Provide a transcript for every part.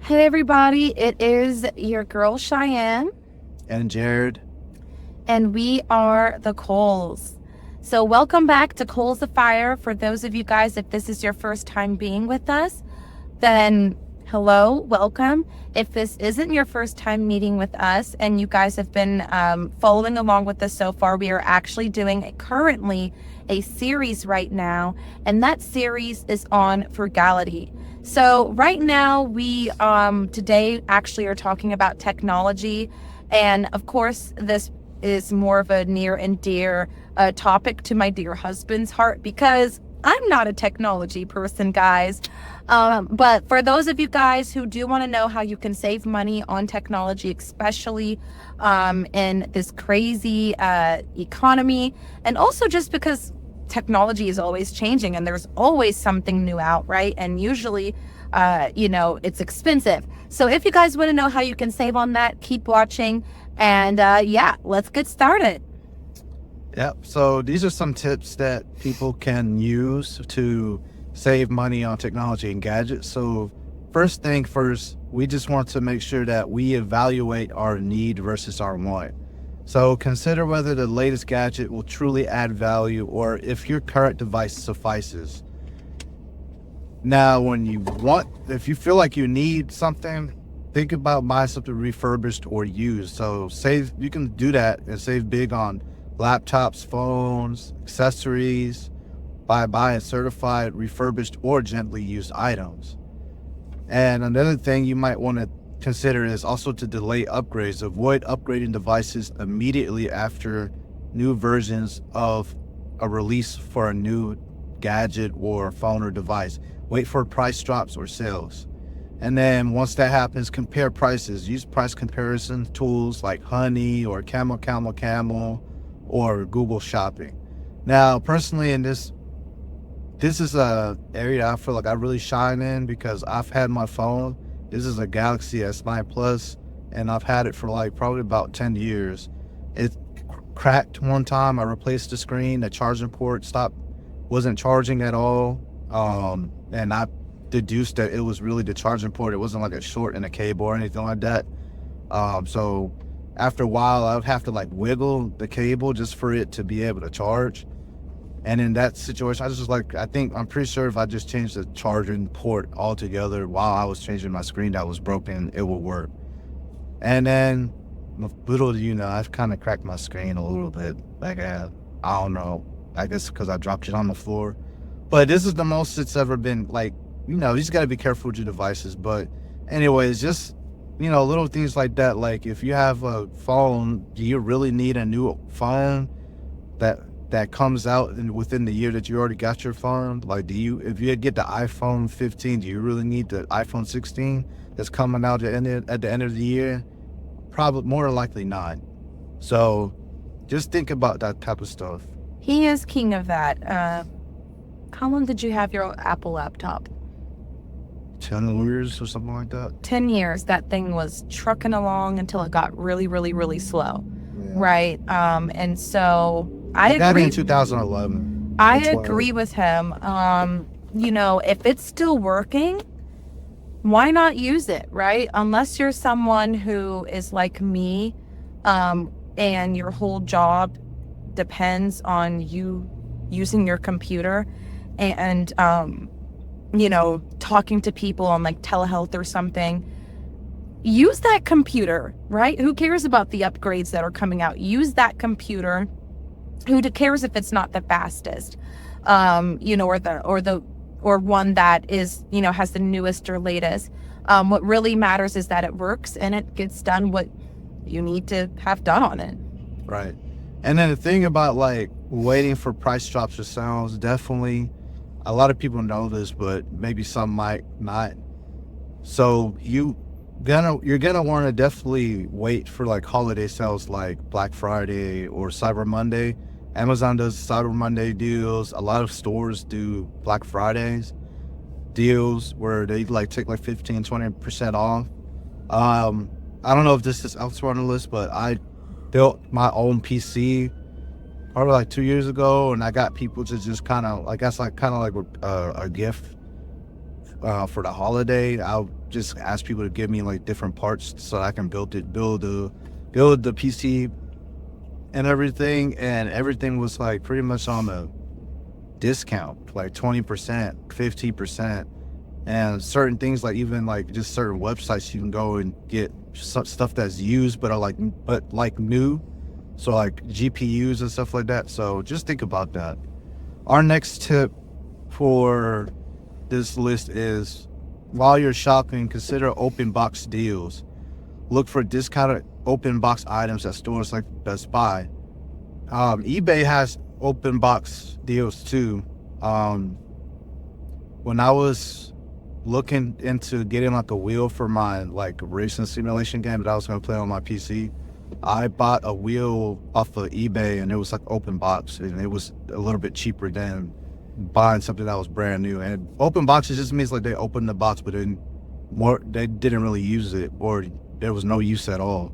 Hey everybody, it is your girl Cheyenne, And Jared. and we are the Coles. So, welcome back to Coles of Fire. For those of you guys, if this is your first time being with us, then hello, welcome. If this isn't your first time meeting with us and you guys have been following along with us so far, we are actually doing currently a series right now, and that series is on frugality. So right now we today actually are talking about technology, and of course this is more of a near and dear topic to my dear husband's heart because I'm not a technology person, guys. But for those of you guys who do want to know how you can save money on technology, especially in this crazy economy, and also just because technology is always changing and there's always something new out, right? And usually, it's expensive. So if you guys want to know how you can save on that, keep watching. And let's get started. Yep. So these are some tips that people can use to save money on technology and gadgets. So first thing first, we just want to make sure that we evaluate our need versus our want. So consider whether the latest gadget will truly add value or if your current device suffices. Now, if you feel like you need something, think about buying something refurbished or used. So you can do that and save big on laptops, phones, accessories by buying certified, refurbished, or gently used items. And another thing you might want to consider is also to delay upgrades. Avoid upgrading devices immediately after new versions of a release for a new gadget or phone or device. Wait for price drops or sales. And then once that happens, compare prices. Use price comparison tools like Honey or Camel or Google Shopping. Now, personally, in this is a area I feel like I really shine in because I've had my phone. This is a Galaxy S9 Plus, and I've had it for like probably about 10 years. It cracked one time. I replaced the screen. The charging port wasn't charging at all. And I deduced that it was really the charging port. It wasn't like a short in a cable or anything like that. So after a while, I would have to like wiggle the cable just for it to be able to charge. And in that situation, I'm pretty sure if I just changed the charging port altogether while I was changing my screen that was broken, it would work. And then, little do you know, I've kind of cracked my screen a little bit. Like, I don't know, I guess because I dropped it on the floor. But this is the most it's ever been. Like, you just got to be careful with your devices. But anyways, just, little things like that. Like, if you have a phone, do you really need a new phone that comes out within the year that you already got your phone? Like, if you get the iPhone 15, do you really need the iPhone 16 that's coming out at the end of the year? Probably, more likely not. So just think about that type of stuff. He is king of that. How long did you have your Apple laptop? 10 years or something like that. 10 years. That thing was trucking along until it got really, really, really slow. Yeah. Right. And so I got agree. it in 2011. I agree with him. If it's still working, why not use it, right? Unless you're someone who is like me, and your whole job depends on you using your computer and talking to people on like telehealth or something. Use that computer, right? Who cares about the upgrades that are coming out? Use that computer. Who cares if it's not the fastest, or one that is, has the newest or latest. What really matters is that it works and it gets done what you need to have done on it. Right. And then the thing about like waiting for price drops or sales, definitely a lot of people know this, but maybe some might not. So you're gonna want to definitely wait for like holiday sales like Black Friday or Cyber Monday. Amazon does Cyber Monday deals. A lot of stores do Black Fridays deals where they like take like 15-20% off. I don't know if this is elsewhere on the list, but I built my own PC probably like 2 years ago, and I got people to just kind of, I guess, like kind of like a gift for the holiday, I'll just ask people to give me like different parts so I can build the PC and everything was like pretty much on a discount, like 20%, 50%. And certain things, like even like just certain websites, you can go and get stuff that's used but like new, so like GPUs and stuff like that. So just think about that. Our next tip for this list is, while you're shopping, consider open box deals. Look for discounted open box items at stores like Best Buy. eBay has open box deals too. When I was looking into getting like a wheel for my like racing simulation game that I was going to play on my PC, I bought a wheel off of eBay, and it was like open box, and it was a little bit cheaper than buying something that was brand new. And open boxes just means like they opened the box, but they didn't really use it, or there was no use at all.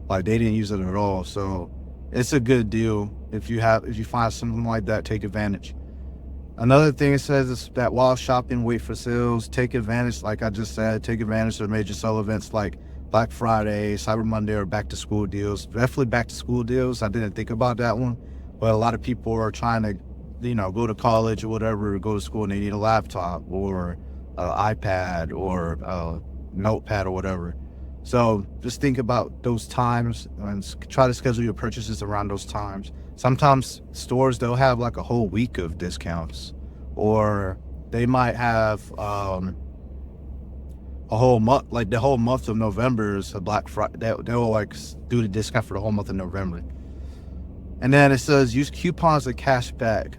Like they didn't use it at all. So it's a good deal. If you find something like that, take advantage. Another thing it says is that while shopping, wait for sales. Take advantage, like I just said, take advantage of major sale events like Black Friday, Cyber Monday, or back to school deals. Definitely back to school deals. I didn't think about that one, but a lot of people are trying to, go to college or whatever, or go to school, and they need a laptop or an iPad or a notepad or whatever. So just think about those times and try to schedule your purchases around those times. Sometimes stores, they'll have like a whole week of discounts, or they might have a whole month, like the whole month of November is a Black Friday. They'll like do the discount for the whole month of November. And then it says use coupons and cash back.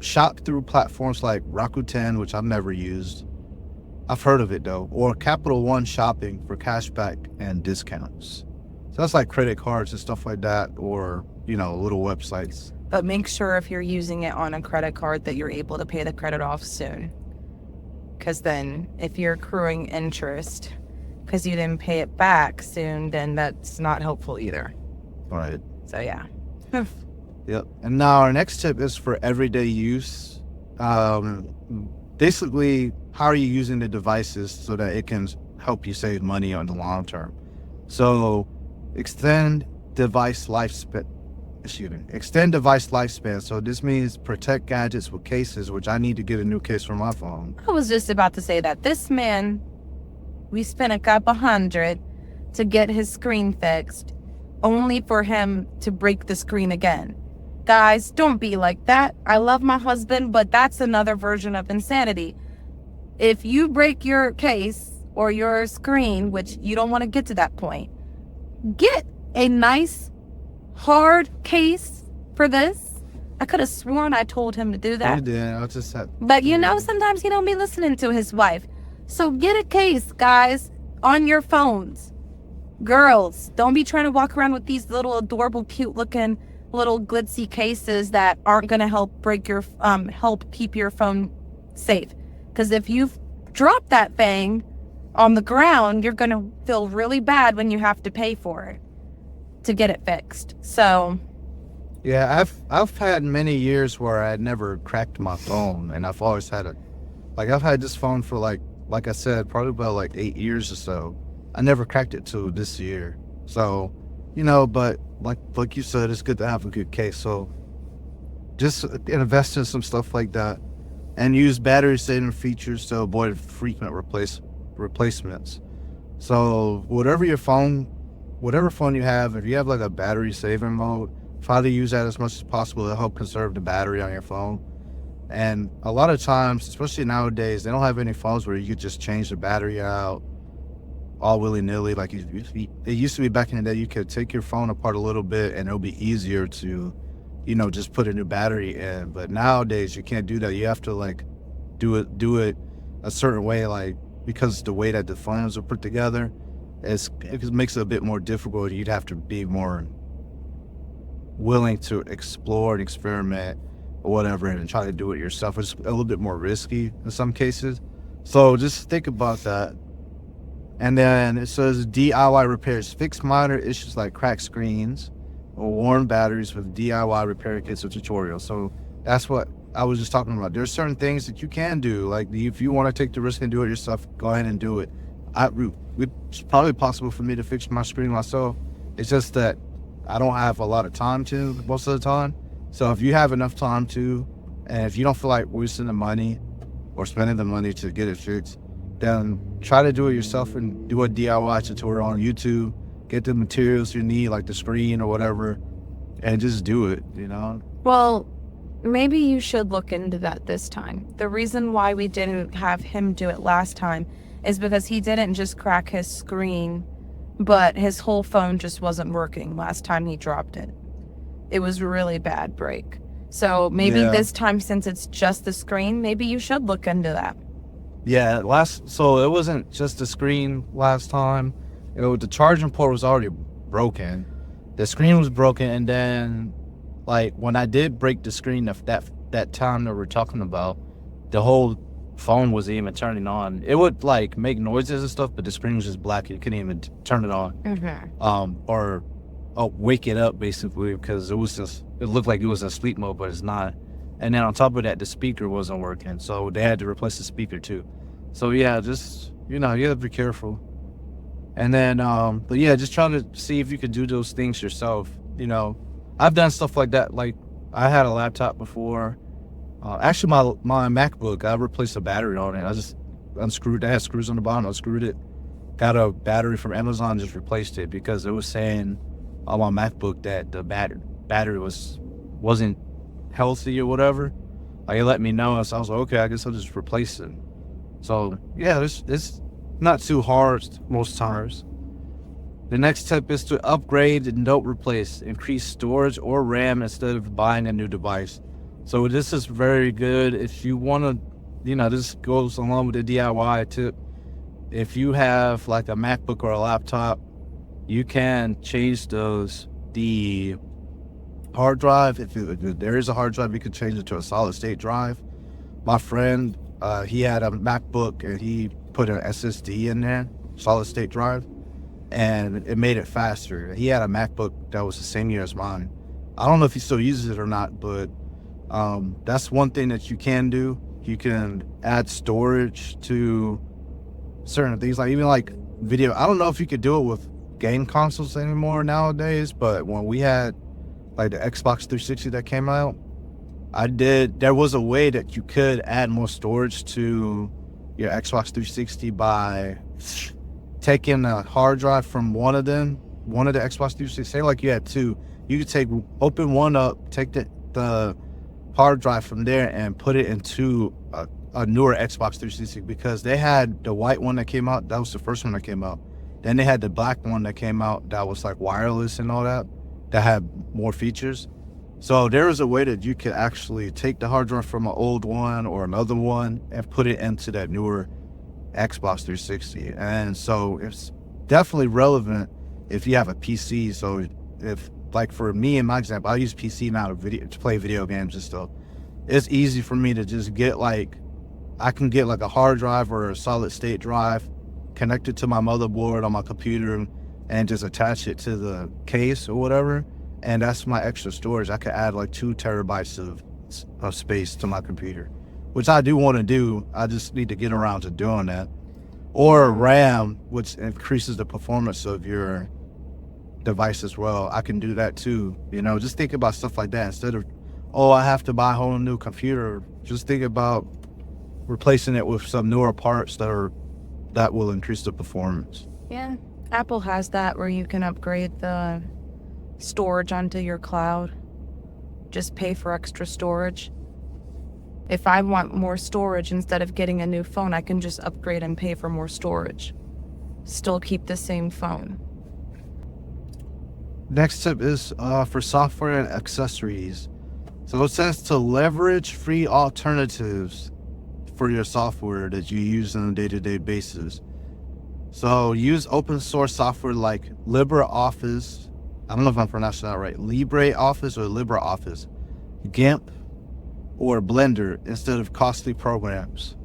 Shop through platforms like Rakuten, which I've never used. I've heard of it though, or Capital One Shopping for cashback and discounts. So that's like credit cards and stuff like that, or little websites. But make sure if you're using it on a credit card that you're able to pay the credit off soon. Because then if you're accruing interest because you didn't pay it back soon, then that's not helpful either. Right. So yeah. Yep. And now our next tip is for everyday use. Basically, how are you using the devices so that it can help you save money on the long term? So extend device lifespan. So this means protect gadgets with cases, which I need to get a new case for my phone. I was just about to say that this man, we spent a couple $100 to get his screen fixed, only for him to break the screen again. Guys, don't be like that. I love my husband, but that's another version of insanity. If you break your case or your screen, which you don't want to get to that point, get a nice hard case for this. I could have sworn I told him to do that. You did. I just had. But sometimes he don't be listening to his wife. So get a case, guys, on your phones. Girls, don't be trying to walk around with these little adorable, cute looking little glitzy cases that aren't going to help keep your phone safe. Because if you've dropped that thing on the ground, you're going to feel really bad when you have to pay for it to get it fixed. So yeah, I've had many years where I never cracked my phone, and I've always had I've had this phone for like I said, probably about like 8 years or so. I never cracked it till this year. So, but like you said, it's good to have a good case. So just invest in some stuff like that, and use battery saving features to avoid frequent replacements. So whatever phone you have, if you have like a battery saving mode, try to use that as much as possible to help conserve the battery on your phone. And a lot of times, especially nowadays, they don't have any phones where you could just change the battery out all willy-nilly. Like it used to be back in the day, you could take your phone apart a little bit and it'll be easier to, just put a new battery in. But nowadays you can't do that. You have to like do it a certain way, because the way that the phones are put together, it makes it a bit more difficult. You'd have to be more willing to explore and experiment or whatever and try to do it yourself. It's a little bit more risky in some cases. So just think about that. And then it says DIY repairs. Fix minor issues like cracked screens or worn batteries with DIY repair kits or tutorials. So that's what I was just talking about, there's certain things that you can do. Like if you want to take the risk and do it yourself, go ahead and do it. It's probably possible for me to fix my screen myself. It's just that I don't have a lot of time to most of the time. So if you have enough time to, and if you don't feel like wasting the money or spending the money to get it fixed, then try to do it yourself and do a DIY tutorial on YouTube. Get the materials you need, like the screen or whatever, and just do it, you know? Well, maybe you should look into that this time. The reason why we didn't have him do it last time is because he didn't just crack his screen, but his whole phone just wasn't working last time he dropped it. It was a really bad break. So maybe this time, since it's just the screen, maybe you should look into that. Yeah, so it wasn't just the screen last time. The charging port was already broken. The screen was broken, and then, like, when I did break the screen that time that we're talking about, the whole phone wasn't even turning on. It would, like, make noises and stuff, but the screen was just black. You couldn't even turn it on. Or wake it up, basically, because it looked like it was in sleep mode, but it's not. And then on top of that, the speaker wasn't working, so they had to replace the speaker too. So yeah, just, you have to be careful. And then, but yeah, just trying to see if you could do those things yourself. I've done stuff like that. Like, I had a laptop before. Actually, my MacBook, I replaced the battery on it. I just unscrewed. It had screws on the bottom. I unscrewed it. Got a battery from Amazon, just replaced it because it was saying on my MacBook that the battery wasn't healthy or whatever. Like, it let me know. So I was like, okay, I guess I'll just replace it. So yeah, it's not too hard most times. The next tip is to upgrade and don't replace. Increase storage or RAM instead of buying a new device. So this is very good if you want to, this goes along with the DIY tip. If you have like a MacBook or a laptop, you can change the hard drive. If there is a hard drive, you can change it to a solid state drive. My friend, he had a MacBook and he put an SSD in there, solid state drive, and it made it faster. He had a MacBook that was the same year as mine. I don't know if he still uses it or not, but that's one thing that you can do. You can add storage to certain things, like even like video. I don't know if you could do it with game consoles anymore nowadays, but when we had like the Xbox 360 that came out, there was a way that you could add more storage to your Xbox 360 by taking a hard drive from one of the Xbox 360. Say like you had two, you could open one up, take the hard drive from there and put it into a newer Xbox 360, because they had the white one that came out. That was the first one that came out. Then they had the black one that came out that was like wireless and all that had more features. So there is a way that you could actually take the hard drive from an old one or another one and put it into that newer Xbox 360. And so it's definitely relevant if you have a PC. So if, like for me in my example, I use PC now to play video games and stuff. It's easy for me to just I can get like a hard drive or a solid state drive, connect it to my motherboard on my computer, and just attach it to the case or whatever. And that's my extra storage. I could add like 2 terabytes of space to my computer, which I do want to do. I just need to get around to doing that. Or RAM, which increases the performance of your device as well. I can do that too. Just think about stuff like that instead of, I have to buy a whole new computer. Just think about replacing it with some newer parts that will increase the performance. Yeah, Apple has that where you can upgrade the storage onto your cloud. Just pay for extra storage. If I want more storage, instead of getting a new phone, I can just upgrade and pay for more storage. Still keep the same phone. Next tip is for software and accessories. So it says to leverage free alternatives for your software that you use on a day-to-day basis. So use open source software like LibreOffice. I don't know if I'm pronouncing that right. LibreOffice or LibreOffice, GIMP, or Blender instead of costly programs.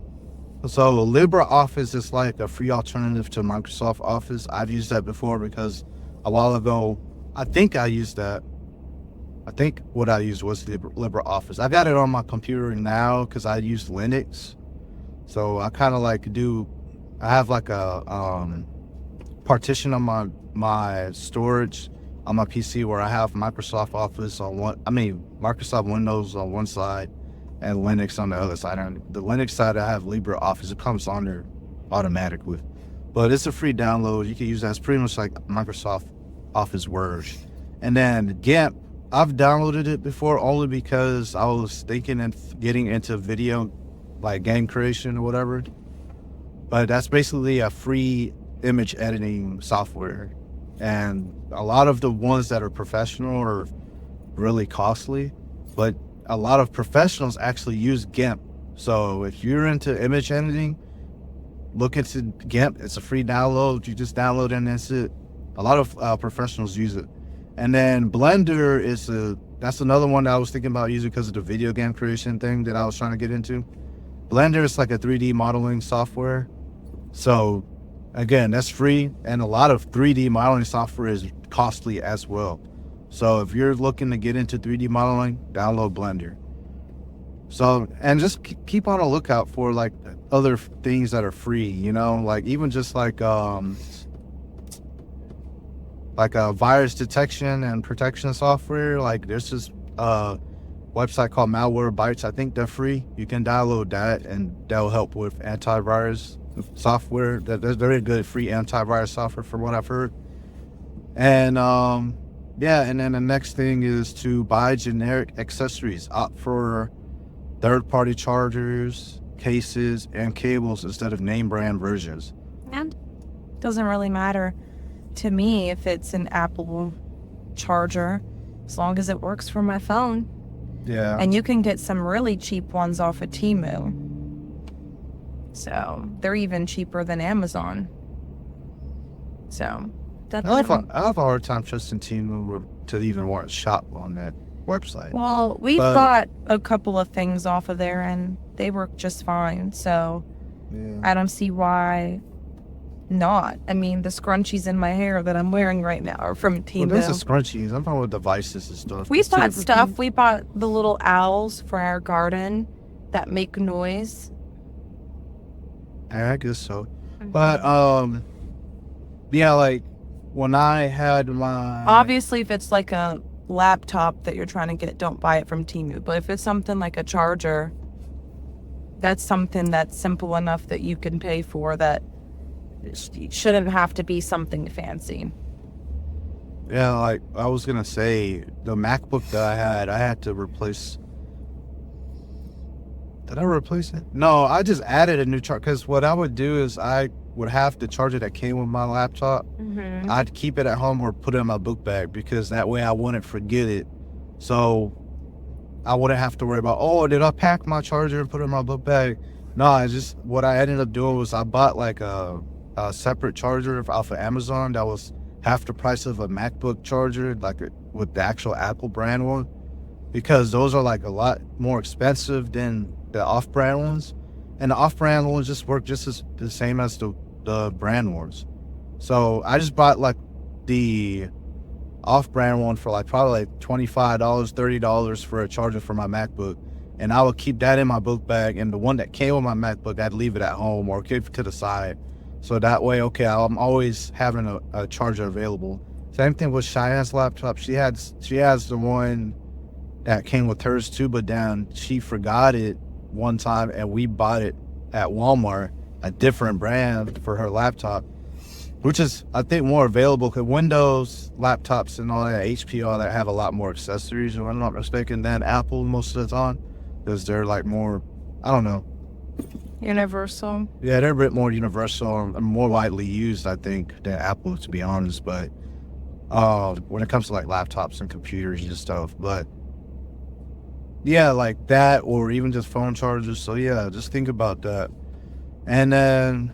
So LibreOffice is like a free alternative to Microsoft Office. I've used that before because a while ago, I think I used that. I think what I used was LibreOffice. I got it on my computer now because I use Linux. So I kind of like I have like a partition on my storage on my PC where I have Microsoft Office on Microsoft Windows on one side and Linux on the other side. On the Linux side, I have LibreOffice. It comes on there automatically. But it's a free download. You can use that. It's pretty much like Microsoft Office Word. And then GIMP, I've downloaded it before only because I was thinking of getting into video, like game creation or whatever. But that's basically a free image editing software. And a lot of the ones that are professional are really costly, but a lot of professionals actually use GIMP. So if you're into image editing, look into GIMP. It's a free download. You just download it and that's it. A lot of professionals use it. And then Blender that's another one that I was thinking about using because of the video game creation thing that I was trying to get into. Blender is like a 3D modeling software. So again, that's free, and a lot of 3D modeling software is costly as well. So if you're looking to get into 3D modeling, download Blender. So, and just keep on a lookout for like other things that are free, like even just like a virus detection and protection software. Like there's this website called Malwarebytes. I think they're free. You can download that and that'll help with antivirus software. There's very good free antivirus software from what I've heard. And and then the next thing is to buy generic accessories. Opt for third-party chargers, cases, and cables instead of name brand versions. And it doesn't really matter to me if it's an Apple charger, as long as it works for my phone. Yeah. And you can get some really cheap ones off of Temu. So they're even cheaper than Amazon. So that's I have a hard time trusting Temu to even want to shop on that website. Well, we've got a couple of things off of there and they work just fine. So yeah. I don't see why not. I mean, the scrunchies in my hair that I'm wearing right now are from Temu. Well, those are scrunchies. I'm talking about devices and stuff. We bought stuff. We bought the little owls for our garden that make noise. I guess so. But yeah, like when I had my Obviously, if it's like a laptop that you're trying to get, don't buy it from Temu. But if it's something like a charger, that's something that's simple enough that you can pay for, that it shouldn't have to be something fancy. Yeah, like I was gonna say, the MacBook that I had to replace. Did I replace it? No, I just added a new charger, because what I would do is I would have the charger that came with my laptop. Mm-hmm. I'd keep it at home or put it in my book bag, because that way I wouldn't forget it. So I wouldn't have to worry about, oh, did I pack my charger and put it in my book bag? No, what I ended up doing was I bought like a separate charger off of Amazon that was half the price of a MacBook charger, like with the actual Apple brand one, because those are like a lot more expensive than the off-brand ones, and the off-brand ones just work just as the same as the brand ones. So I just bought like the off-brand one for like probably like $25, $30 for a charger for my MacBook, and I would keep that in my book bag, and the one that came with my MacBook, I'd leave it at home or keep it to the side. So that way, okay, I'm always having a charger available. Same thing with Cheyenne's laptop. She has the one that came with hers too, but then she forgot it one time and we bought it at Walmart, a different brand for her laptop, which is, I think, more available, because Windows laptops and all that, HP, all that, have a lot more accessories, if I'm not mistaken, than Apple most of the time, because they're like more, I don't know. Universal. Yeah, they're a bit more universal and more widely used, I think, than Apple, to be honest. But when it comes to like laptops and computers and stuff, but yeah, like that, or even just phone chargers. So yeah, just think about that. And then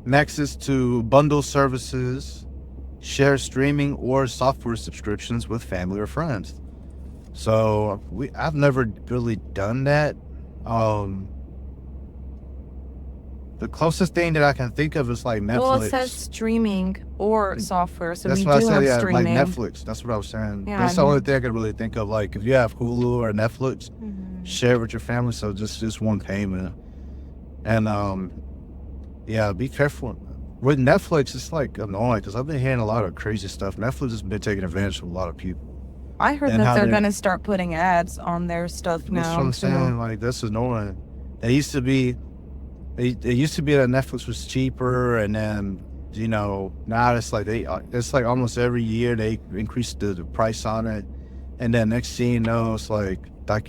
next is to bundle services, share streaming or software subscriptions with family or friends. So I've never really done that. The closest thing that I can think of is like Netflix. Well, it says streaming or software, so That's we what I do said, have yeah, streaming. like Netflix. That's what I was saying. Yeah, That's the only thing I can really think of. Like, if you have Hulu or Netflix, share it with your family, so just one payment. And, yeah, be careful. With Netflix, it's like annoying because I've been hearing a lot of crazy stuff. Netflix has been taking advantage of a lot of people. I heard And that how they're they- going to start putting ads on their stuff That's now. what I'm too. saying. Like, this is annoying. It used to be, it used to be that Netflix was cheaper, and then, you know, now it's like it's like almost every year they increase the price on it, and then next thing you know, it's like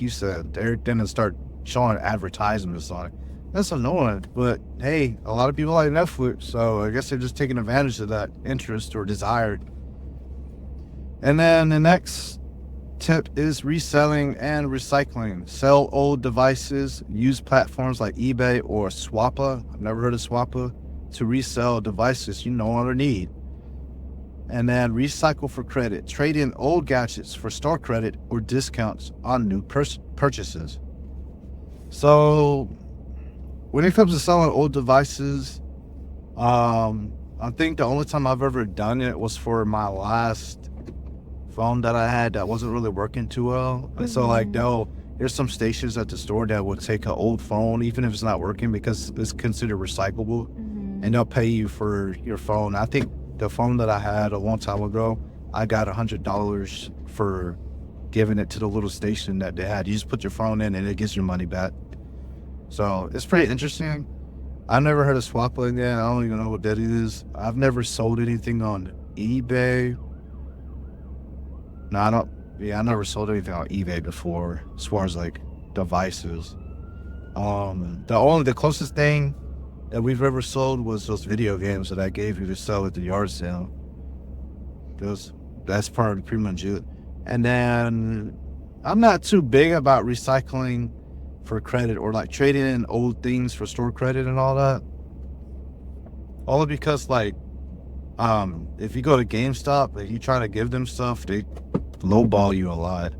you said, they're gonna start showing advertisements on it. That's annoying, but hey, a lot of people like Netflix, so I guess they're just taking advantage of that interest or desire. And then the next tip is reselling and recycling. Sell old devices, use platforms like eBay or Swappa. I've never heard of Swappa, to resell devices you no longer need. And then recycle for credit. Trade in old gadgets for store credit or discounts on new purchases. So when it comes to selling old devices, I think the only time I've ever done it was for my last phone that I had that wasn't really working too well. And so like there's some stations at the store that would take an old phone, even if it's not working, because it's considered recyclable, and they'll pay you for your phone. I think the phone that I had a long time ago, I got $100 for giving it to the little station that they had. You just put your phone in and it gives your money back. So it's pretty interesting. I never heard of Swappa again. I don't even know what that is. I've never sold anything on eBay. No, I don't. Yeah, I never sold anything on eBay before, as far as like devices. The closest thing that we've ever sold was those video games that I gave you to sell at the yard sale. That's pretty much it. And then I'm not too big about recycling for credit or like trading in old things for store credit and all that. Only because like, if you go to GameStop and you try to give them stuff, they lowball you a lot.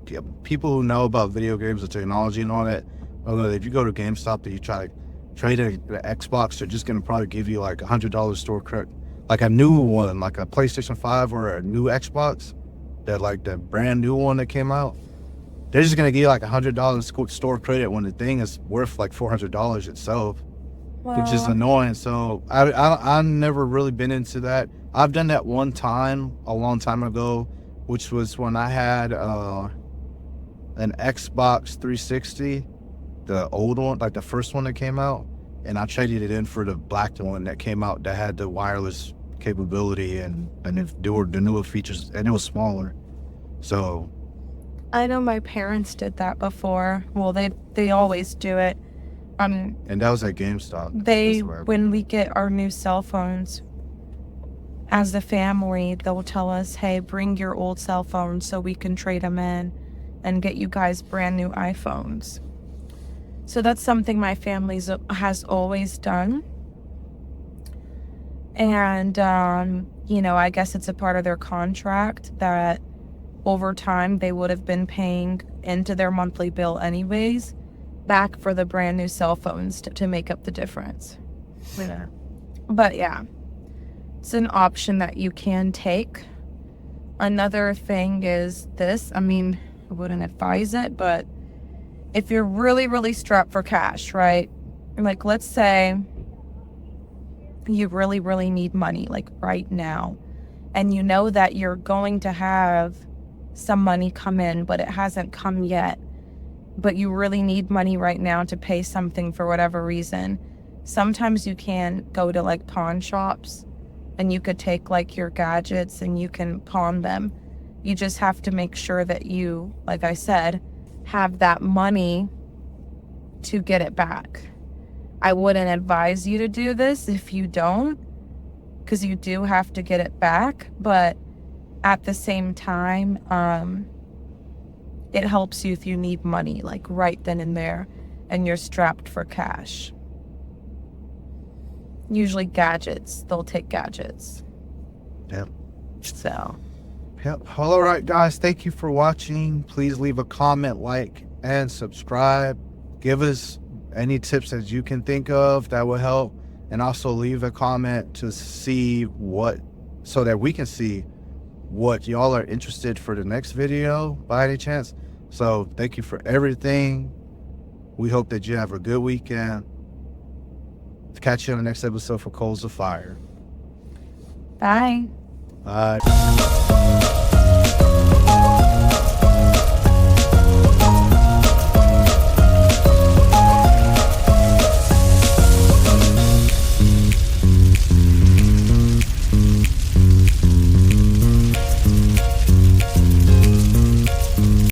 Yeah, people who know about video games and technology and all that, if you go to GameStop and you try to trade an Xbox, they're just gonna probably give you like $100 store credit, like a new one, like a PlayStation 5 or a new Xbox, that like the brand new one that came out. They're just gonna give you like $100 store credit when the thing is worth like $400 itself, which is annoying. So I've never really been into that. I've done that one time a long time ago, which was when I had an Xbox 360, the old one, like the first one that came out, and I traded it in for the black one that came out that had the wireless capability and the newer features, and it was smaller. So I know my parents did that before. Well, they always do it. and that was at GameStop. When we get our new cell phones, as a family, they'll tell us, hey, bring your old cell phones so we can trade them in and get you guys brand new iPhones. So that's something my family has always done. And, I guess it's a part of their contract that over time they would have been paying into their monthly bill anyways, back for the brand new cell phones to make up the difference. Yeah. But yeah, it's an option that you can take. Another thing is this. I mean, I wouldn't advise it, but if you're really, really strapped for cash, right? Like, let's say you really, really need money, like right now, and you know that you're going to have some money come in, but it hasn't come yet, but you really need money right now to pay something for whatever reason. Sometimes you can go to like pawn shops and you could take like your gadgets and you can pawn them. You just have to make sure that you, like I said, have that money to get it back. I wouldn't advise you to do this if you don't, because you do have to get it back, but at the same time, it helps you if you need money, like right then and there, and you're strapped for cash. Usually gadgets, they'll take gadgets. Yep. So. Yep. Well, all right, guys, thank you for watching. Please leave a comment, like, and subscribe. Give us any tips that you can think of that will help. And also leave a comment to see so that we can see what y'all are interested for the next video by any chance. So thank you for everything. We hope that you have a good weekend. Catch you on the next episode for Coals of Fire. Bye. Bye.